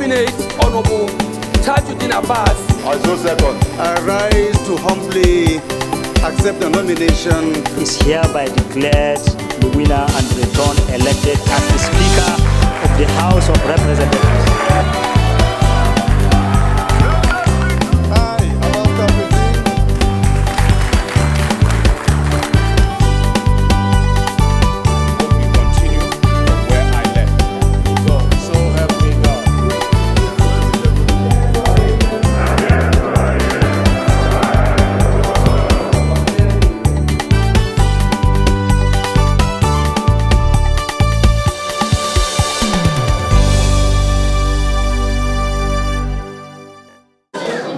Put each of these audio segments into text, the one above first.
nominate Honorable Tajuddin Abbas. I so second. I rise to humbly accept the nomination. Is hereby declared the winner and returned elected as the Speaker of the House of Representatives.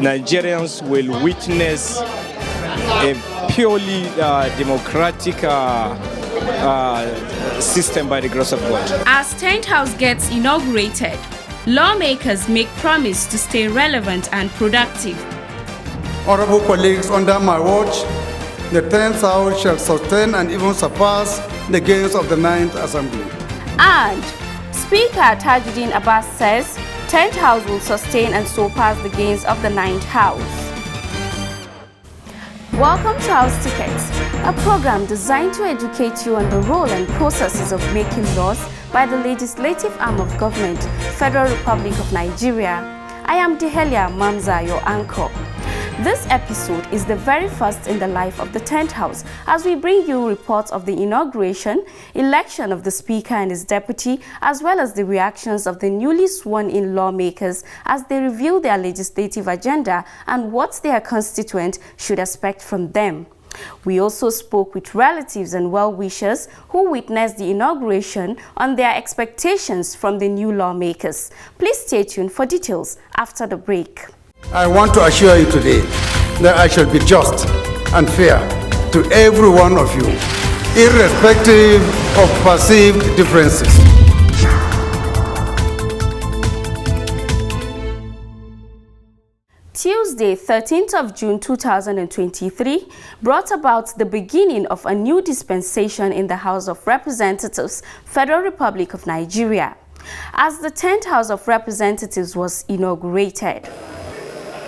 Nigerians will witness a purely democratic system by the grace of God. As 10th House gets inaugurated, lawmakers make promise to stay relevant and productive. Honorable colleagues, under my watch, the 10th House shall sustain and even surpass the gains of the 9th Assembly. And Speaker Tajuddin Abbas says 10th House will sustain and surpass the gains of the 9th House. Welcome to House Tickets, a program designed to educate you on the role and processes of making laws by the legislative arm of government, Federal Republic of Nigeria. I am Dehelia Mamza, your anchor. This episode is the very first in the life of the 10th House as we bring you reports of the inauguration, election of the Speaker and his deputy, as well as the reactions of the newly sworn-in lawmakers as they review their legislative agenda and what their constituents should expect from them. We also spoke with relatives and well-wishers who witnessed the inauguration on their expectations from the new lawmakers. Please stay tuned for details after the break. I want to assure you today that I shall be just and fair to every one of you, irrespective of perceived differences. Tuesday, 13th of June 2023, brought about the beginning of a new dispensation in the House of Representatives, Federal Republic of Nigeria, as the 10th House of Representatives was inaugurated.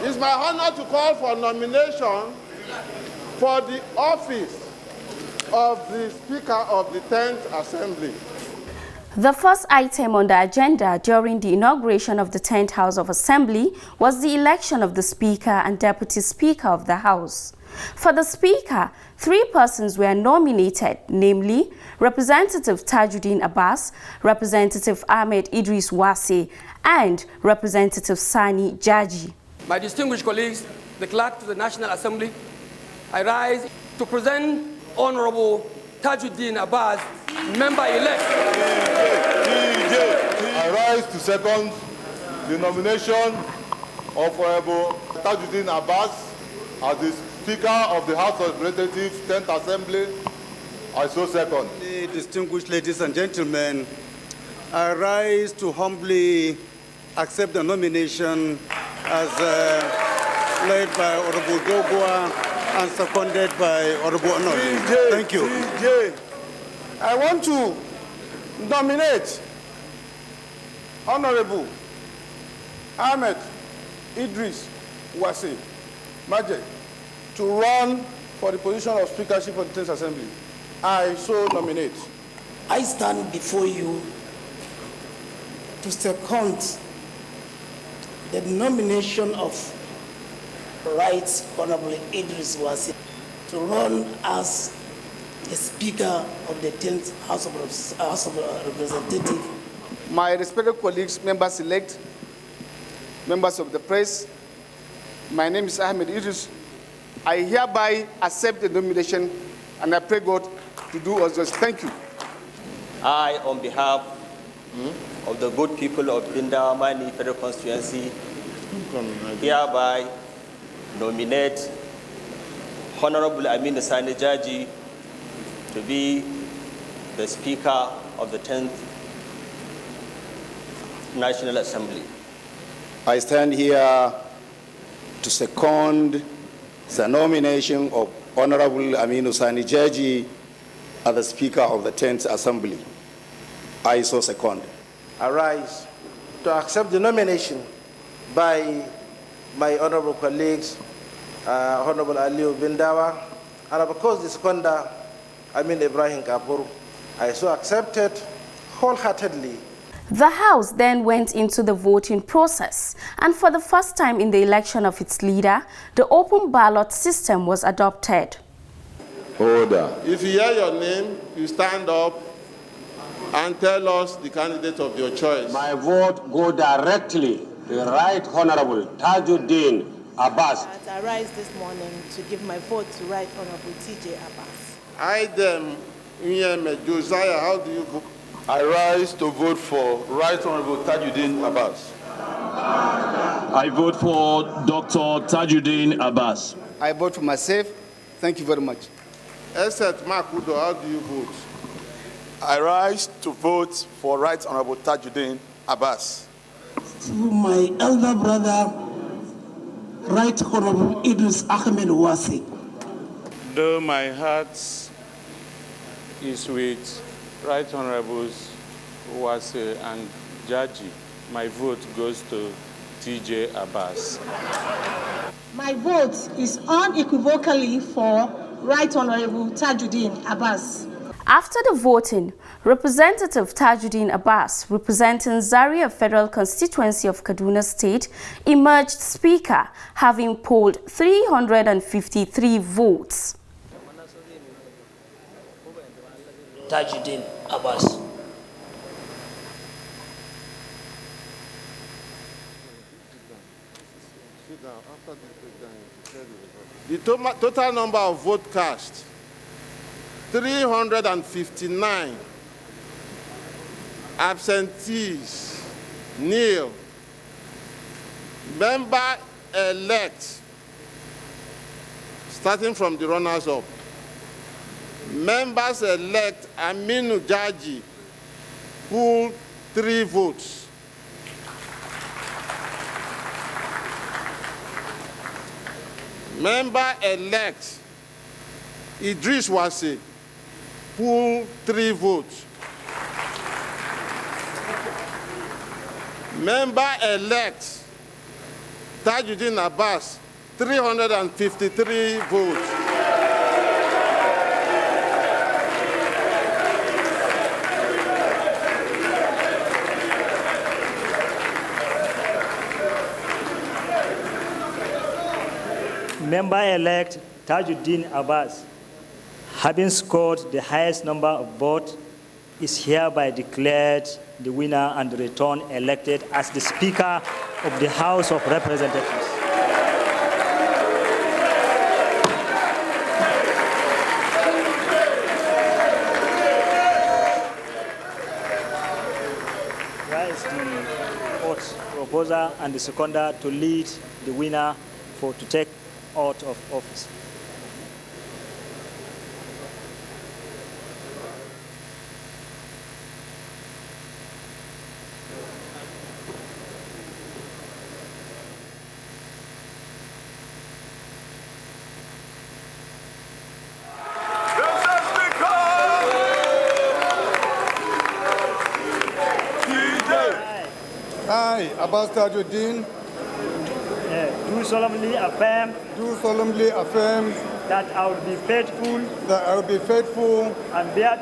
It's my honor to call for nomination for the office of the Speaker of the 10th Assembly. The first item on the agenda during the inauguration of the 10th House of Assembly was the election of the Speaker and Deputy Speaker of the House. For the Speaker, 3 persons were nominated, namely Representative Tajuddin Abbas, Representative Ahmed Idris Wase, and Representative Sani Jaji. My distinguished colleagues, the Clerk to the National Assembly, I rise to present Honorable Tajuddin Abbas, member-elect. I rise to second the nomination of Honorable Tajuddin Abbas as the Speaker of the House of Representatives, 10th Assembly. I so second. Distinguished ladies and gentlemen, I rise to humbly accept the nomination as led by Honorable Dogwa and seconded by Honorable Honor. Thank you. I want to nominate Honorable Ahmed Idris Wase Maje to run for the position of Speakership of the 10th Assembly. I so nominate. I stand before you to second the nomination of Right Honorable Idris Wase to run as the Speaker of the 10th House of Representatives. My respected colleagues, members-elect, members of the press, my name is Ahmed Idris. I hereby accept the nomination and I pray God to do us justice. Thank you. I, on behalf of the good people of Bindamani Federal Constituency, hereby nominate Honorable Aminu Sani Jaji to be the Speaker of the 10th National Assembly. I stand here to second the nomination of Honorable Aminu Sani Jaji as the Speaker of the 10th Assembly. I so second. I rise to accept the nomination by my honorable colleagues, Honorable Aliu Bindawa, and of course the seconder, Amin Ibrahim Kapur. I so accepted wholeheartedly. The House then went into the voting process, and for the first time in the election of its leader, the open ballot system was adopted. Order. If you hear your name, you stand up and tell us the candidate of your choice. My vote go directly to the Right Honorable Tajuddin Abbas. I rise this morning to give my vote to Right Honorable T.J. Abbas. I, Josiah, how do you vote? I rise to vote for Right Honorable Tajuddin Abbas. I vote for Dr. Tajuddin Abbas. I vote for myself. Thank you very much. Esset Makudo, how do you vote? I rise to vote for Right Honorable Tajuddin Abbas. To my elder brother, Right Honorable Idris Ahmed Wasi. Though my heart is with Right Honorables Wasi and Jaji, my vote goes to T.J. Abbas. My vote is unequivocally for Right Honorable Tajuddin Abbas. After the voting, Representative Tajuddin Abbas, representing Zaria Federal Constituency of Kaduna State, emerged Speaker, having polled 353 votes. Tajuddin Abbas. The total number of votes cast, 359. Absentees, nil. Member-elect, starting from the runners-up. Members-elect Aminu Jaji, pooled 3 votes. Member-elect Idris Wasi, pooled 3 votes. Member-elect Tajuddin Abbas, 353 votes. Member-elect Tajuddin Abbas, having scored the highest number of votes, is hereby declared the winner and returned elected as the Speaker of the House of Representatives. Where is the oath proposer and the seconder to lead the winner to take out of office? I, Abbas Tajuddin, do solemnly affirm that I will be faithful and bear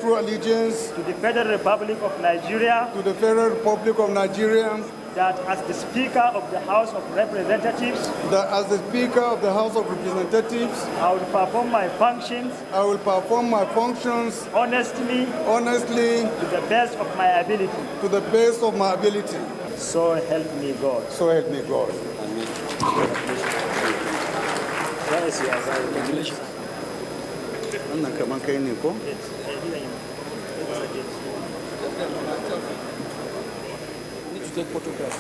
true allegiance to the Federal Republic of Nigeria, that as the Speaker of the House of Representatives, I will perform my functions honestly to the best of my ability. So help me God. Amen. Where is your congratulations? Need to take photograph.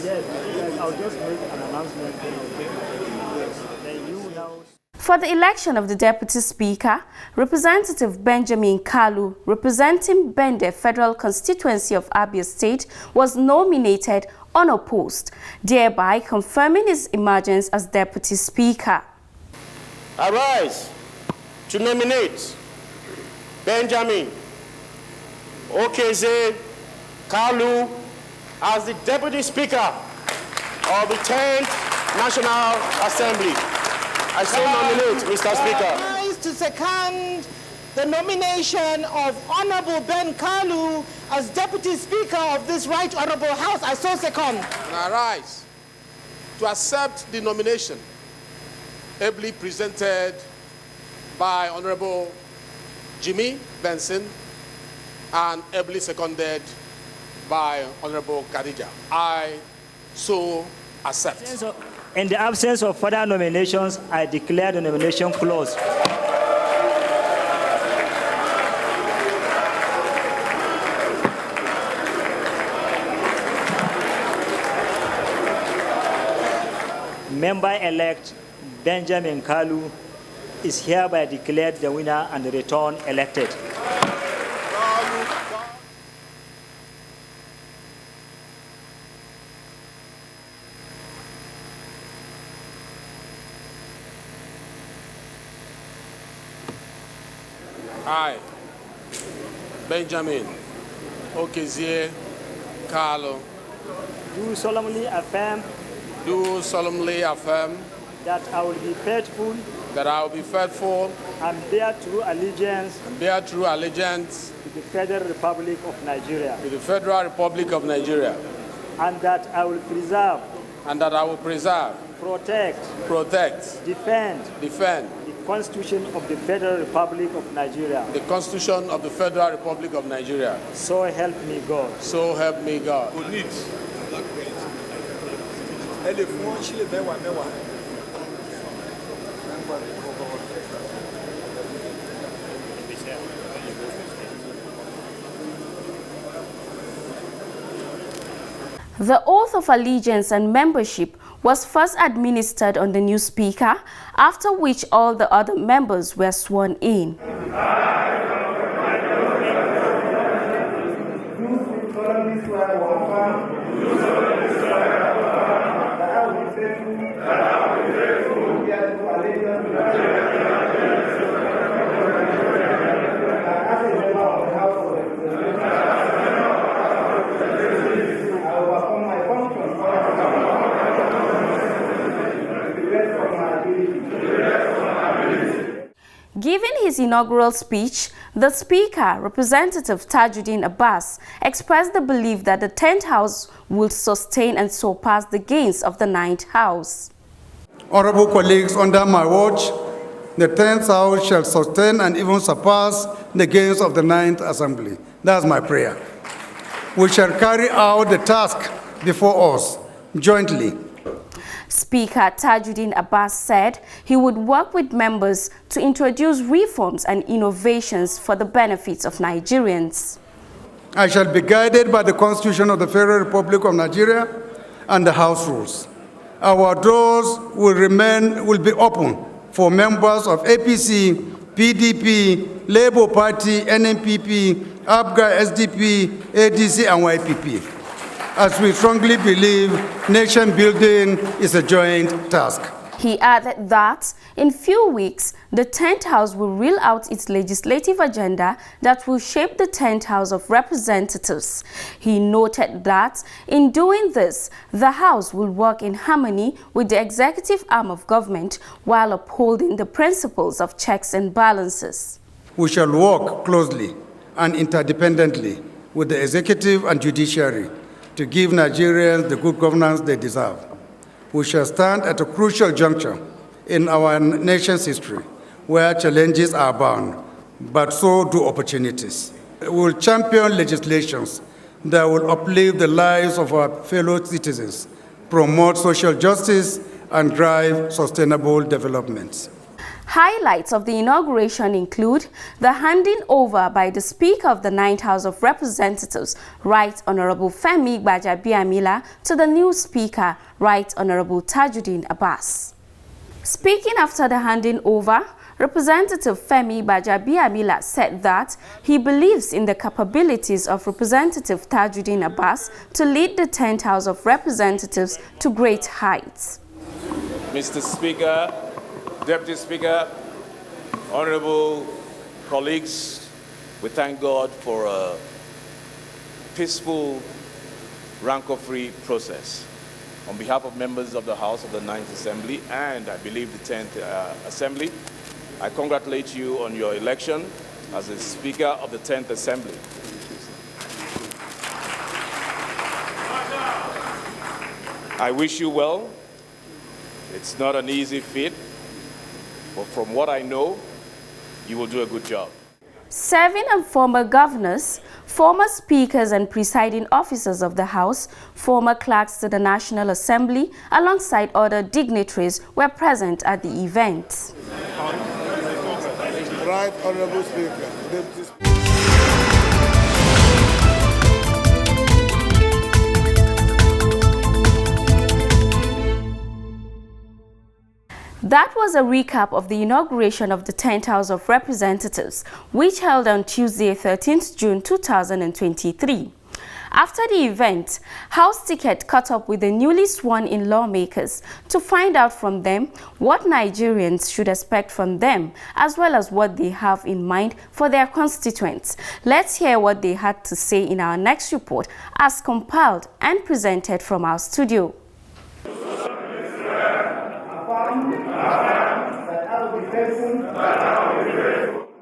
Yes, I'll just make an announcement. For For the election of the Deputy Speaker, Representative Benjamin Kalu, representing Bende Federal Constituency of Abia State, was nominated unopposed, thereby confirming his emergence as Deputy Speaker. I rise to nominate Benjamin Okeze Kalu as the Deputy Speaker of the 10th National Assembly. I so nominate, Mr. Speaker. I rise to second the nomination of Honorable Ben Kalu as Deputy Speaker of this Right Honorable House. I so second. And I rise to accept the nomination ably presented by Honorable Jimmy Benson and ably seconded by Honorable Khadija. I so accept. In the absence of further nominations, I declare the nomination closed. Member-elect Benjamin Kalu is hereby declared the winner and returned elected. I, Benjamin Okeze Kalu, do solemnly affirm that I will be faithful and bear true allegiance to the Federal Republic of Nigeria, and that I will preserve, protect, defend the Constitution of the Federal Republic of Nigeria. So help me God. So help me God. The oath of allegiance and membership was first administered on the new speaker, after which all the other members were sworn in. Giving his inaugural speech, the Speaker, Representative Tajuddin Abbas, expressed the belief that the 10th House will sustain and surpass the gains of the 9th House. Honorable colleagues, under my watch, the 10th House shall sustain and even surpass the gains of the 9th Assembly. That's my prayer. We shall carry out the task before us jointly. Speaker Tajuddin Abbas said he would work with members to introduce reforms and innovations for the benefits of Nigerians. I shall be guided by the Constitution of the Federal Republic of Nigeria and the House rules. Our doors will be open for members of APC, PDP, Labour Party, NNPP, ABGA, SDP, ADC, and YPP, as we strongly believe nation building is a joint task. He added that in few weeks, the 10th House will reel out its legislative agenda that will shape the 10th House of Representatives. He noted that in doing this, the House will work in harmony with the executive arm of government while upholding the principles of checks and balances. We shall work closely and interdependently with the executive and judiciary to give Nigerians the good governance they deserve. We shall stand at a crucial juncture in our nation's history where challenges are bound, but so do opportunities. We will champion legislations that will uplift the lives of our fellow citizens, promote social justice, and drive sustainable development. Highlights of the inauguration include the handing over by the Speaker of the 9th House of Representatives, Right Honorable Femi Gbajabiamila, to the new Speaker, Right Honorable Tajuddin Abbas. Speaking after the handing over, Representative Femi Bajabiamila said that he believes in the capabilities of Representative Tajuddin Abbas to lead the 10th House of Representatives to great heights. Mr. Speaker, Deputy Speaker, honorable colleagues, we thank God for a peaceful, rancor-free process. On behalf of members of the House of the 9th Assembly and I believe the 10th Assembly, I congratulate you on your election as the Speaker of the 10th Assembly. I wish you well. It's not an easy feat, but from what I know, you will do a good job. Serving on former governors, former speakers and presiding officers of the House, former clerks to the National Assembly, alongside other dignitaries were present at the event. Right, Honorable Speaker. That was a recap of the inauguration of the 10th House of Representatives, which held on Tuesday, 13th June 2023. After the event, House Ticket caught up with the newly sworn-in lawmakers to find out from them what Nigerians should expect from them, as well as what they have in mind for their constituents. Let's hear what they had to say in our next report, as compiled and presented from our studio.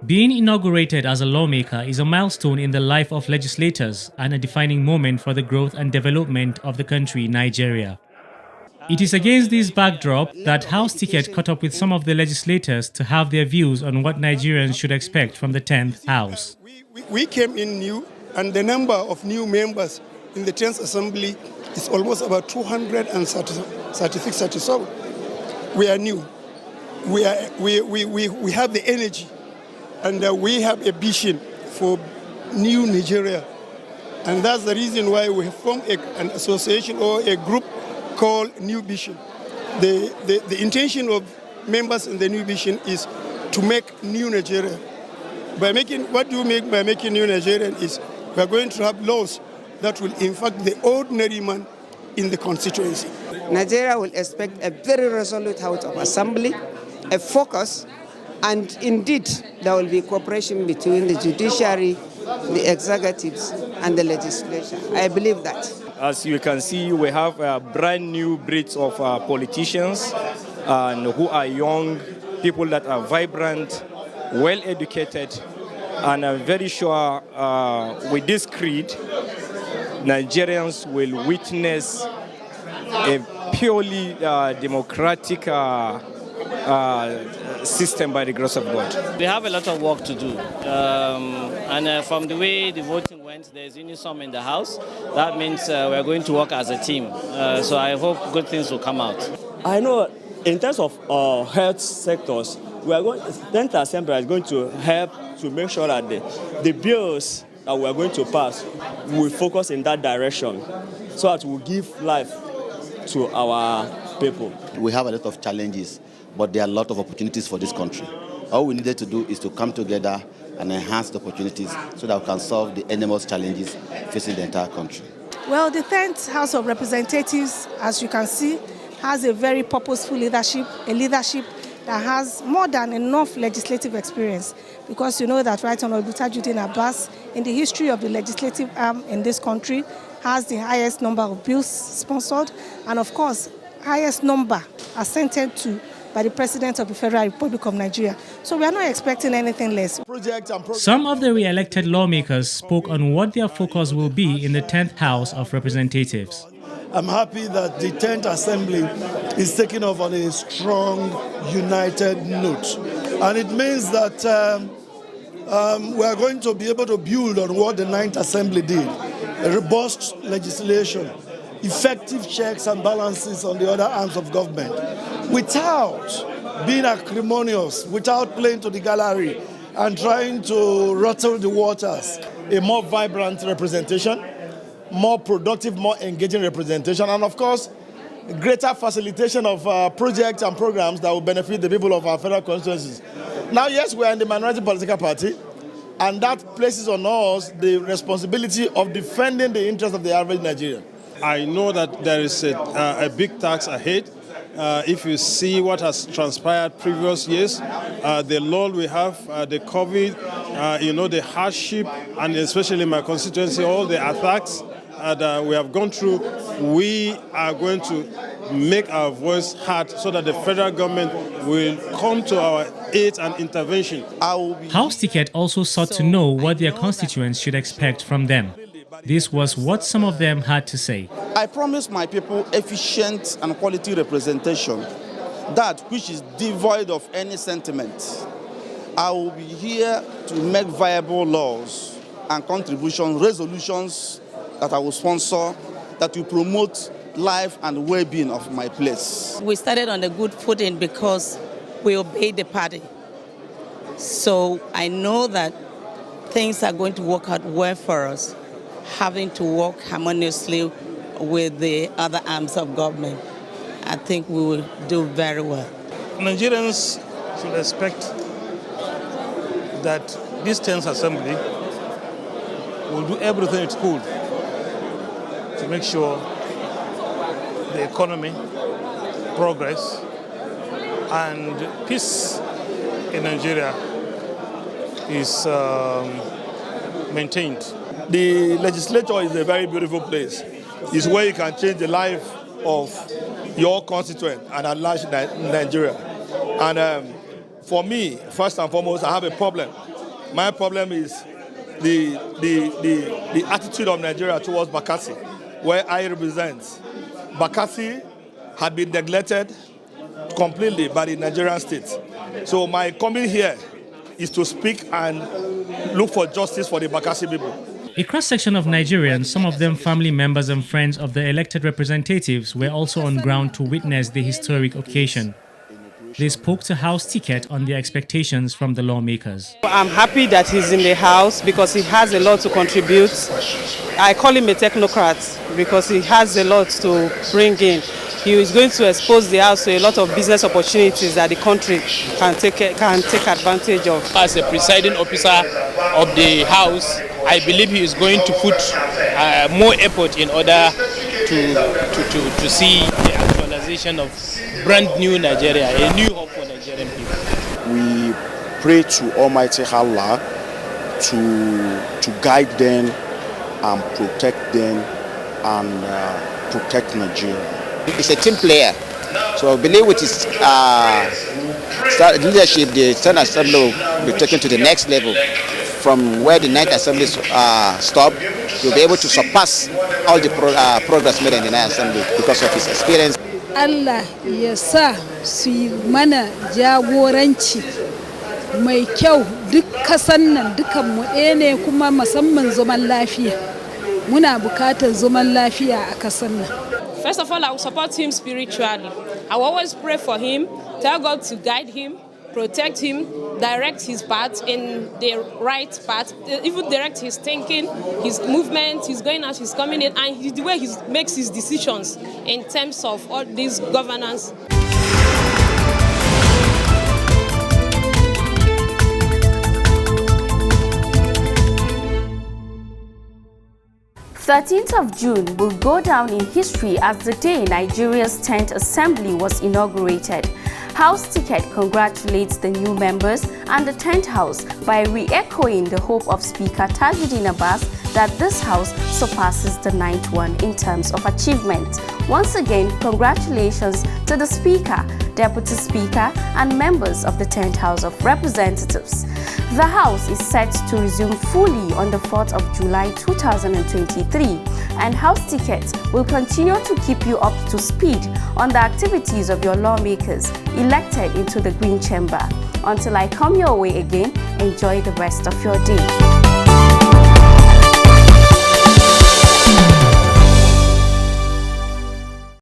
Being inaugurated as a lawmaker is a milestone in the life of legislators and a defining moment for the growth and development of the country, Nigeria. It is against this backdrop that House Ticket caught up with some of the legislators to have their views on what Nigerians should expect from the 10th House. We came in new, and the number of new members in the 10th Assembly is almost about 236, 37. We are new. We have the energy, and we have a vision for new Nigeria. And that's the reason why we have formed an association or a group called New Vision. The intention of members in the New Vision is to make new Nigeria. What do you make by making new Nigeria is we are going to have laws that will impact the ordinary man in the constituency. Nigeria will expect a very resolute House of Assembly, a focus, and indeed there will be cooperation between the judiciary, the executives, and the legislature. I believe that. As you can see, we have a brand new breed of politicians and who are young, people that are vibrant, well-educated, and I'm very sure with this creed, Nigerians will witness a purely democratic system by the grace of God. We have a lot of work to do. And from the way the voting went, there's unison in the House. That means we're going to work as a team. So I hope good things will come out. I know in terms of health sectors, we are going, 10th Assembly is going to help to make sure that the bills that we are going to pass will focus in that direction so that we give life to our people. We have a lot of challenges, but there are a lot of opportunities for this country. All we needed to do is to come together and enhance the opportunities so that we can solve the enormous challenges facing the entire country. Well, the 10th House of Representatives, as you can see, has a very purposeful leadership, a leadership that has more than enough legislative experience, because you know that Right Honorable Tajuddin Abbas, in the history of the legislative arm in this country, has the highest number of bills sponsored and, of course, highest number assented to by the President of the Federal Republic of Nigeria. So we are not expecting anything less. Some of the re-elected lawmakers spoke on what their focus will be in the 10th House of Representatives. I'm happy that the 10th Assembly is taking off on a strong, united note. And it means that we are going to be able to build on what the 9th Assembly did. A robust legislation, effective checks and balances on the other arms of government, without being acrimonious, without playing to the gallery and trying to rattle the waters. A more vibrant representation, more productive, more engaging representation, and of course, greater facilitation of projects and programs that will benefit the people of our federal constituencies. Now, yes, we are in the minority political party, and that places on us the responsibility of defending the interests of the average Nigerian. I know that there is a big task ahead. If you see what has transpired previous years, the lull we have, the COVID, the hardship, and especially in my constituency, all the attacks that we have gone through, we are going to make our voice heard so that the federal government will come to our aid and intervention. House Ticket also sought to know what their constituents should expect from them. This was what some of them had to say. I promise my people efficient and quality representation, that which is devoid of any sentiment. I will be here to make viable laws and contribution resolutions that I will sponsor, that will promote life and well-being of my place. We started on a good footing because we obeyed the party. So I know that things are going to work out well for us, having to work harmoniously with the other arms of government. I think we will do very well. Nigerians should expect that this 10th Assembly will do everything it could to make sure the economy, progress, and peace in Nigeria is maintained. The legislature is a very beautiful place. It's where you can change the life of your constituent and at large Nigeria. And for me, first and foremost, I have a problem. My problem is the attitude of Nigeria towards Bakassi, where I represent. Bakassi had been neglected completely by the Nigerian state. So my coming here is to speak and look for justice for the Bakassi people. A cross-section of Nigerians, some of them family members and friends of the elected representatives, were also on ground to witness the historic occasion. They spoke to House Ticket on their expectations from the lawmakers. I'm happy that he's in the House because he has a lot to contribute. I call him a technocrat because he has a lot to bring in. He is going to expose the House to a lot of business opportunities that the country can take advantage of. As a presiding officer of the House, I believe he is going to put more effort in order to see the actualization of brand new Nigeria, a new hope for Nigerian people. We pray to Almighty Allah to guide them and protect them and protect Nigeria. He's a team player, so I believe with his leadership, the 10th Assembly will be taken to the next level. From where the 9th Assembly stopped, he'll be able to surpass all the progress made in the 9th Assembly because of his experience. Allah ya sa su yi mana jagoranci mai kyau duk kasan nan dukan mu ne kuma musamman zaman lafiya. Muna bukatar zaman lafiya a kasan nan. First of all, I will support him spiritually. I will always pray for him, tell God to guide him, protect him, direct his path in the right path, even direct his thinking, his movement, his going out, his coming in, and the way he makes his decisions in terms of all this governance. June will go down in history as the day Nigeria's 10th Assembly was inaugurated. House Ticket congratulates the new members and the 10th House by re-echoing the hope of Speaker Tajuddin Abbas that this House surpasses the 9th one in terms of achievement. Once again, congratulations to the Speaker, Deputy Speaker, and members of the 10th House of Representatives. The House is set to resume fully on the 4th of July 2023, and House Ticket will continue to keep you up to speed on the activities of your lawmakers elected into the Green Chamber. Until I come your way again, enjoy the rest of your day.